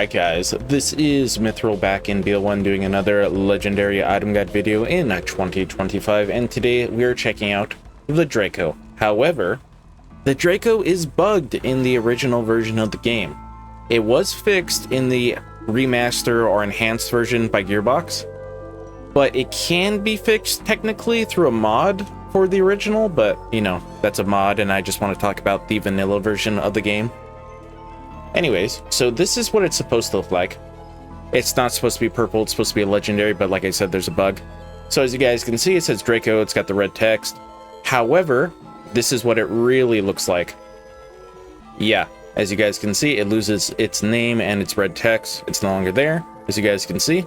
Alright guys, this is Mithril back in BL1 doing another legendary item guide video in 2025, and today we are checking out the Draco. However, the Draco is bugged in the original version of the game. It was fixed in the remaster or enhanced version by Gearbox, but it can be fixed technically through a mod for the original, but you know, that's a mod and I just want to talk about the vanilla version of the game. Anyways, so this is what it's supposed to look like. It's not supposed to be purple, it's supposed to be a legendary, but like I said, there's a bug. So as you guys can see, it says Draco, it's got the red text. However, this is what it really looks like. Yeah, as you guys can see, it loses its name and its red text. It's no longer there, as you guys can see.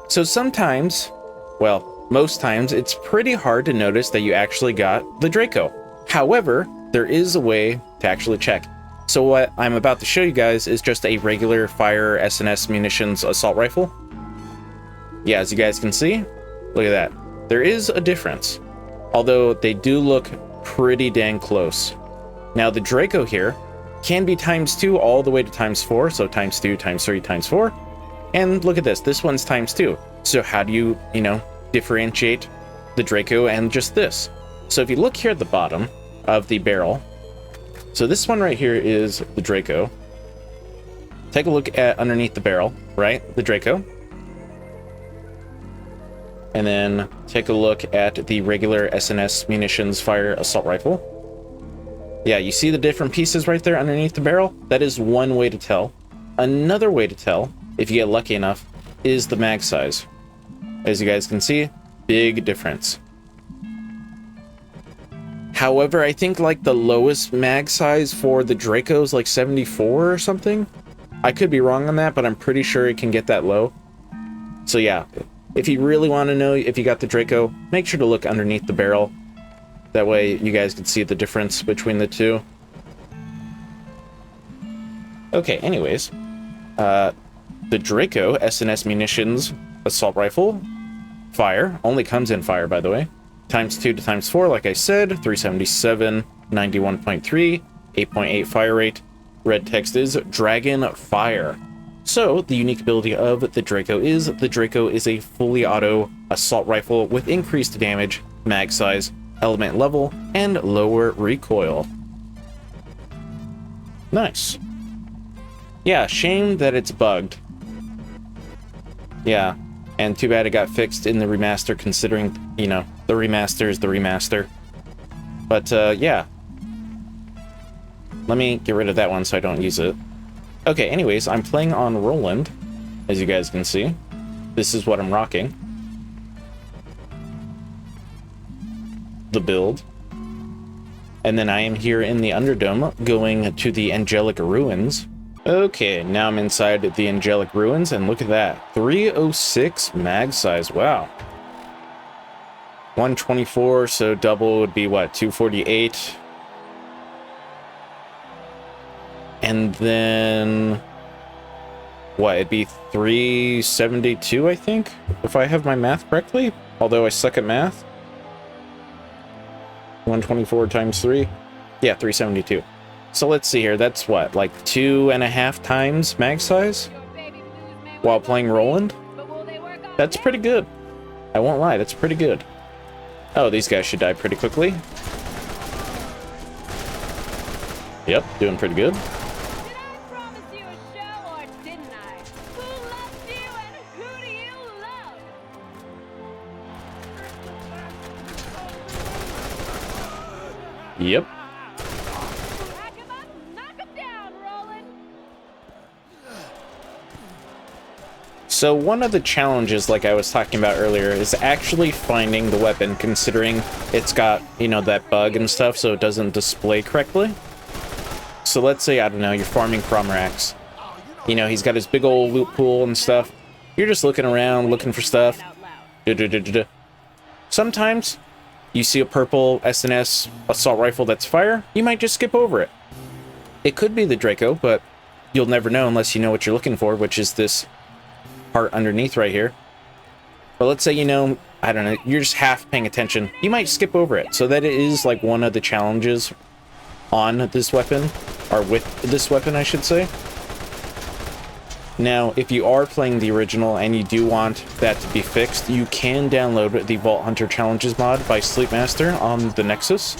So sometimes, well, most times, it's pretty hard to notice that you actually got the Draco. However, there is a way to actually check. So what I'm about to show you guys is just a regular fire SNS munitions assault rifle. Yeah, as you guys can see, look at that. There is a difference, although they do look pretty dang close. Now the Draco here can be ×2 all the way to ×4, so ×2, ×3, ×4. And look at this, this one's ×2. So how do you, differentiate the Draco and just this? So if you look here at the bottom of the barrel, so this one right here is the Draco. Take a look at underneath the barrel, right? The Draco. And then take a look at the regular SNS munitions fire assault rifle. Yeah, you see the different pieces right there underneath the barrel? That is one way to tell. Another way to tell, if you get lucky enough, is the mag size. As you guys can see, big difference. However, I think like the lowest mag size for the Draco is like 74 or something. I could be wrong on that, but I'm pretty sure it can get that low. So yeah, if you really want to know if you got the Draco, make sure to look underneath the barrel. That way you guys can see the difference between the two. Okay, anyways. The Draco SNS munitions assault rifle fire only comes in fire, by the way. ×2 to ×4, like I said, 377, 91.3, 8.8 fire rate. Red text is Dragon Fire. So, the unique ability of the Draco is a fully auto assault rifle with increased damage, mag size, element level, and lower recoil. Nice. Yeah, shame that it's bugged. Yeah. And too bad it got fixed in the remaster, considering, the remaster is the remaster. But, yeah. Let me get rid of that one so I don't use it. Okay, anyways, I'm playing on Roland, as you guys can see. This is what I'm rocking. The build. And then I am here in the Underdome, going to the Angelic Ruins. Okay, now I'm inside the Angelic Ruins, and look at that. 306 mag size, wow. 124, so double would be what, 248? And then, what, it'd be 372, I think? If I have my math correctly? Although I suck at math. 124 times 3? Yeah, 372. So let's see here, that's what, like 2.5 times mag size? While playing Roland? That's pretty good. I won't lie, that's pretty good. Oh, these guys should die pretty quickly. Yep, doing pretty good. Yep. So one of the challenges, like I was talking about earlier, is actually finding the weapon, considering it's got, that bug and stuff, so it doesn't display correctly. So let's say, I don't know, you're farming Cromrax. He's got his big old loot pool and stuff. You're just looking around, looking for stuff. Sometimes, you see a purple SNS assault rifle that's fire, you might just skip over it. It could be the Draco, but you'll never know unless you know what you're looking for, which is this part underneath right here. But let's say, I don't know, you're just half paying attention. You might skip over it. So that is like one of the challenges on this weapon, or with this weapon, I should say. Now, if you are playing the original and you do want that to be fixed, you can download the Vault Hunter Challenges mod by Sleepmaster on the Nexus.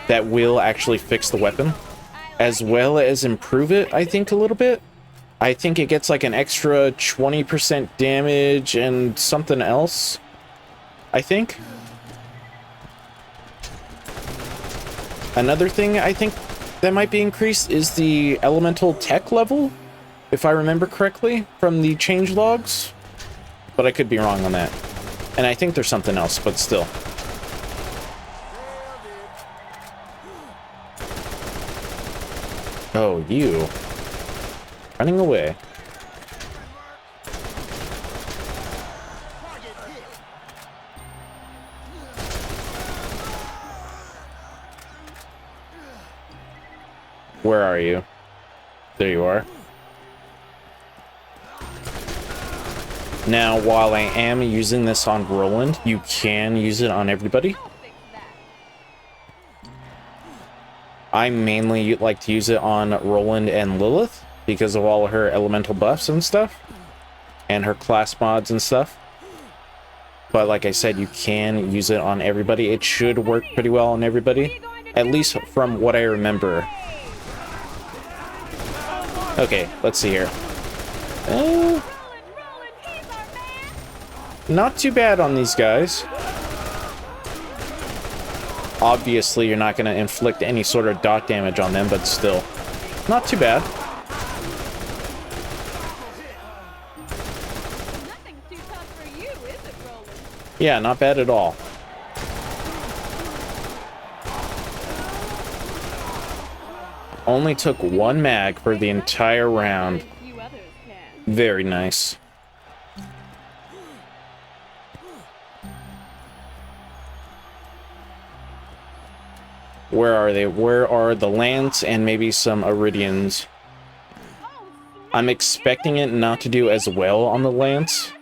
That will actually fix the weapon, as well as improve it, I think, a little bit. I think it gets like an extra 20% damage and something else, I think. Another thing I think that might be increased is the elemental tech level, if I remember correctly, from the change logs. But I could be wrong on that. And I think there's something else, but still. Oh, you. Running away. Where are you? There you are. Now, while I am using this on Roland, you can use it on everybody. I mainly like to use it on Roland and Lilith because of all her elemental buffs and stuff, and her class mods and stuff. But like I said, you can use it on everybody. It should work pretty well on everybody, at least from what I remember. Okay, let's see here. Not too bad on these guys. Obviously, you're not going to inflict any sort of dot damage on them, but still. Not too bad. Yeah, not bad at all. Only took one mag for the entire round. Very nice. Where are they? Where are the Lance and maybe some Iridians? I'm expecting it not to do as well on the Lance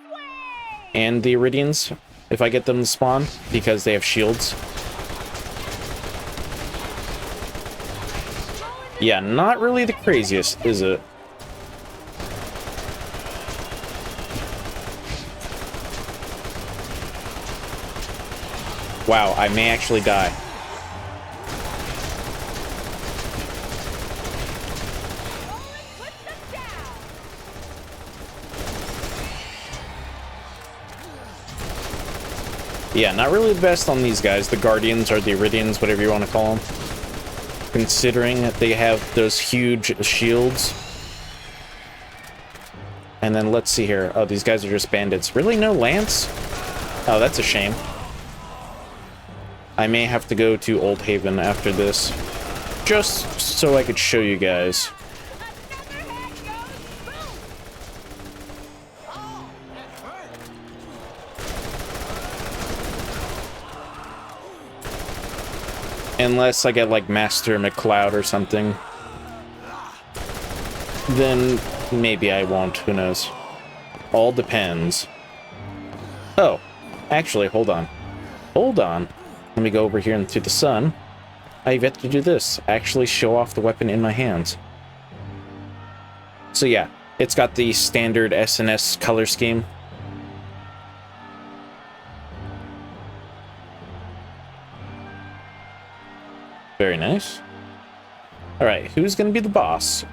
and the Iridians if I get them to spawn, because they have shields. Yeah, not really the craziest, is it? Wow, I may actually die. Yeah, not really the best on these guys, the Guardians or the Iridians, whatever you want to call them. Considering that they have those huge shields. And then let's see here. Oh, these guys are just bandits. Really, no Lance? Oh, that's a shame. I may have to go to Old Haven after this, just so I could show you guys. Unless I get like Master McCloud or something, then maybe I won't, who knows. All depends. Oh, actually, hold on. Hold on. Let me go over here into the sun. I've yet to do this. Actually show off the weapon in my hands. So yeah, it's got the standard SNS color scheme. Very nice. Alright, who's gonna be the boss?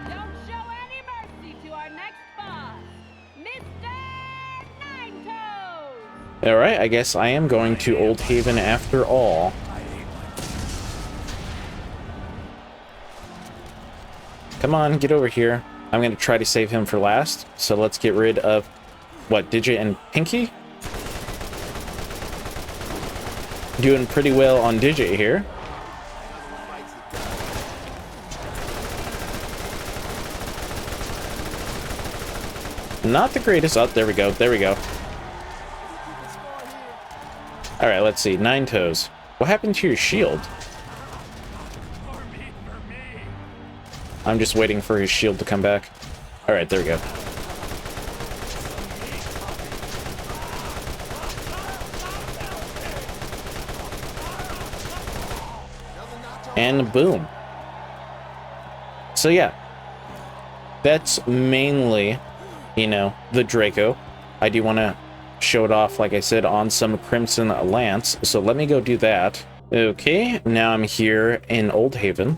Don't show any mercy to our next boss, Mr. Nine-Toes! Alright, I guess I am going to Old Haven after all. Come on, get over here. I'm going to try to save him for last, so let's get rid of, what, Digit and Pinky? Doing pretty well on Digit here. Not the greatest. Oh, there we go, there we go. Alright, let's see, Nine Toes. What happened to your shield? I'm just waiting for his shield to come back. Alright, there we go. And boom. So yeah, that's mainly, you know, the Draco. I do want to show it off, like I said, on some Crimson Lance. So let me go do that. Okay, now I'm here in Old Haven.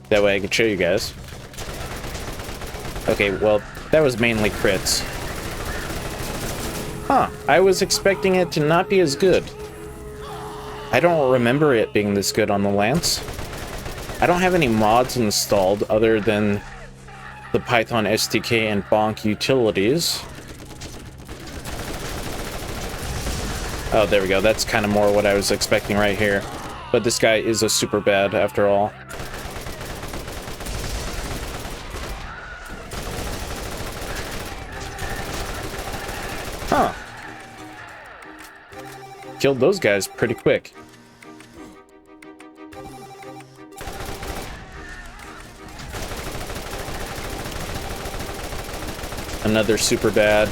That way I can show you guys. Okay, well, that was mainly crits. Huh, I was expecting it to not be as good. I don't remember it being this good on the Lance. I don't have any mods installed other than the Python SDK and Bonk utilities. Oh, there we go. That's kind of more what I was expecting right here. But this guy is a super bad after all. Huh. Killed those guys pretty quick. Another super bad.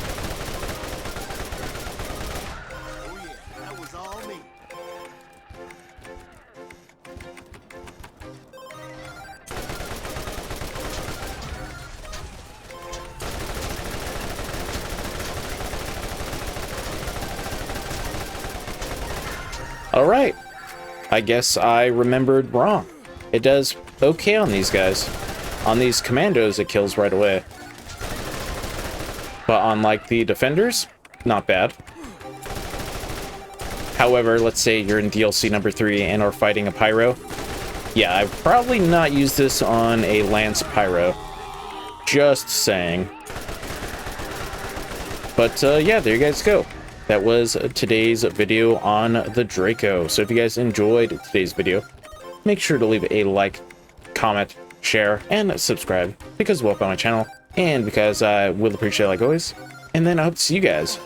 Alright, I guess I remembered wrong. It does okay on these guys. On these commandos, it kills right away. But on, like, the defenders, not bad. However, let's say you're in DLC number 3 and are fighting a Pyro. Yeah, I've probably not used this on a Lance Pyro. Just saying. But, yeah, there you guys go. That was today's video on the Draco. So if you guys enjoyed today's video, make sure to leave a like, comment, share, and subscribe because you help out my channel and because I will appreciate it like always. And then I hope to see you guys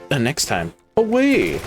next time. Away!